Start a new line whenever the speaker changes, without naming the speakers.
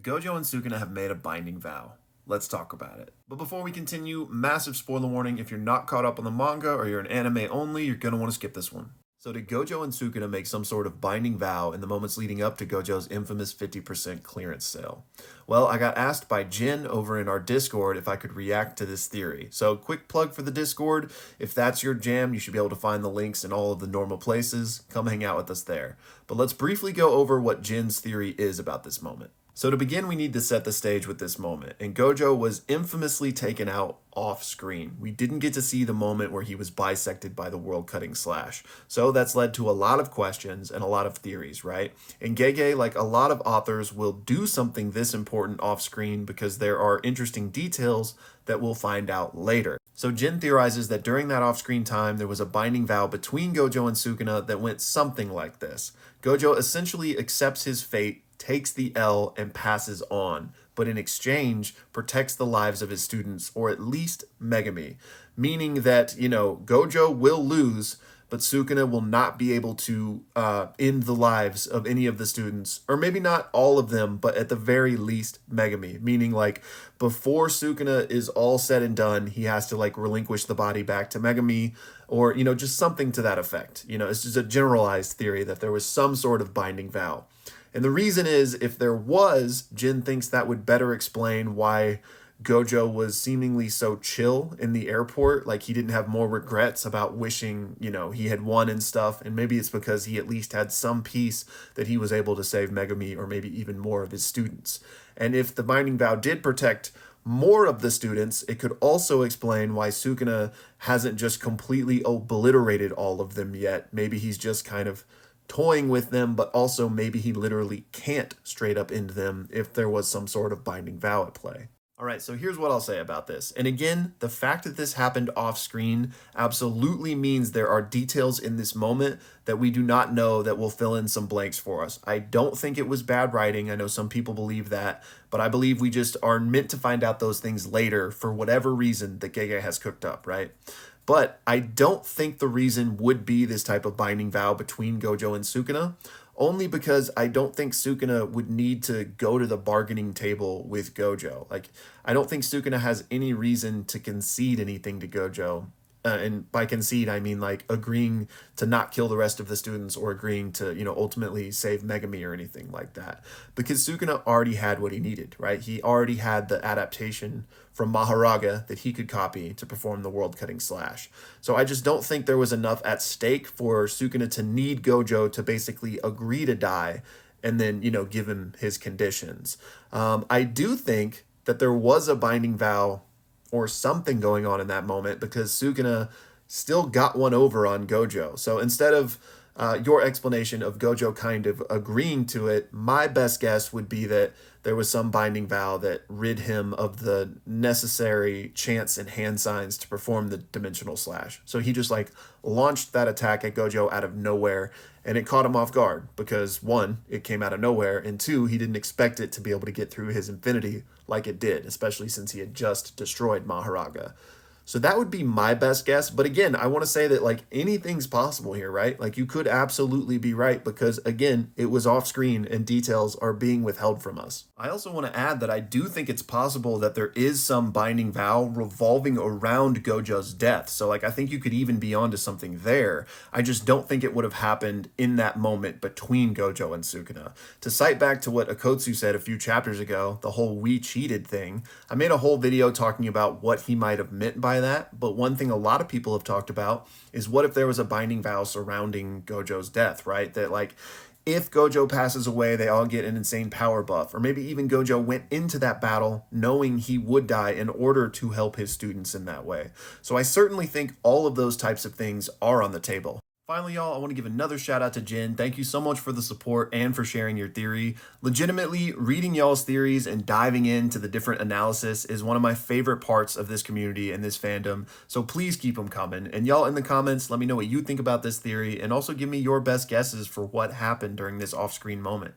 Gojo and Sukuna have made a binding vow. Let's talk about it. But before we continue, massive spoiler warning: if you're not caught up on the manga or you're an anime only, you're gonna want to skip this one. So did Gojo and Sukuna make some sort of binding vow in the moments leading up to Gojo's infamous 50% clearance sale? Well, I got asked by Jin over in our Discord if I could react to this theory. So quick plug for the Discord: if that's your jam, you should be able to find the links in all of the normal places. Come hang out with us there. But let's briefly go over what Jin's theory is about this moment. So to begin, we need to set the stage with this moment, and Gojo was infamously taken out off screen. We didn't get to see the moment where he was bisected by the world-cutting slash. So that's led to a lot of questions and a lot of theories, right? And Gege, like a lot of authors, will do something this important off screen because there are interesting details that we'll find out later. So Jin theorizes that during that off-screen time, there was a binding vow between Gojo and Sukuna that went something like this. Gojo essentially accepts his fate, takes the L, and passes on, but in exchange protects the lives of his students, or at least Megami, meaning that, Gojo will lose, but Sukuna will not be able to end the lives of any of the students, or maybe not all of them, but at the very least Megami, meaning like before Sukuna is all said and done, he has to like relinquish the body back to Megami, or just something to that effect. It's just a generalized theory that there was some sort of binding vow. And the reason is, if there was, Jin thinks that would better explain why Gojo was seemingly so chill in the airport, like he didn't have more regrets about wishing, he had won and stuff. And maybe it's because he at least had some peace that he was able to save Megami, or maybe even more of his students. And if the binding vow did protect more of the students, it could also explain why Sukuna hasn't just completely obliterated all of them yet. Maybe he's just kind of toying with them, but also maybe he literally can't straight up end them if there was some sort of binding vow at play. All right, so here's what I'll say about this. And again, the fact that this happened off screen absolutely means there are details in this moment that we do not know that will fill in some blanks for us. I don't think it was bad writing. I know some people believe that, but I believe we just are meant to find out those things later for whatever reason that Gege has cooked up, right? But I don't think the reason would be this type of binding vow between Gojo and Sukuna, only because I don't think Sukuna would need to go to the bargaining table with Gojo. Like, I don't think Sukuna has any reason to concede anything to Gojo. And by concede, I mean like agreeing to not kill the rest of the students, or agreeing to, ultimately save Megami or anything like that. Because Sukuna already had what he needed, right? He already had the adaptation from Maharaga that he could copy to perform the world-cutting slash. So I just don't think there was enough at stake for Sukuna to need Gojo to basically agree to die and then, give him his conditions. I do think that there was a binding vow or something going on in that moment, because Sukuna still got one over on Gojo. So instead of your explanation of Gojo kind of agreeing to it, my best guess would be that there was some binding vow that rid him of the necessary chance and hand signs to perform the dimensional slash. So he just like launched that attack at Gojo out of nowhere, and it caught him off guard because, one, it came out of nowhere, and two, he didn't expect it to be able to get through his infinity like it did, especially since he had just destroyed Maharaga. So that would be my best guess. But again, I want to say that like anything's possible here, right? Like you could absolutely be right, because again, it was off screen and details are being withheld from us. I also want to add that I do think it's possible that there is some binding vow revolving around Gojo's death. So like I think you could even be onto something there. I just don't think it would have happened in that moment between Gojo and Sukuna. To cite back to what Akotsu said a few chapters ago, the whole "we cheated" thing, I made a whole video talking about what he might have meant by that. But one thing a lot of people have talked about is, what if there was a binding vow surrounding Gojo's death, right? That like, if Gojo passes away, they all get an insane power buff. Or maybe even Gojo went into that battle knowing he would die in order to help his students in that way. So I certainly think all of those types of things are on the table. Finally, y'all, I want to give another shout out to Jin. Thank you so much for the support and for sharing your theory. Legitimately, reading y'all's theories and diving into the different analysis is one of my favorite parts of this community and this fandom. So please keep them coming. And y'all in the comments, let me know what you think about this theory, and also give me your best guesses for what happened during this off-screen moment.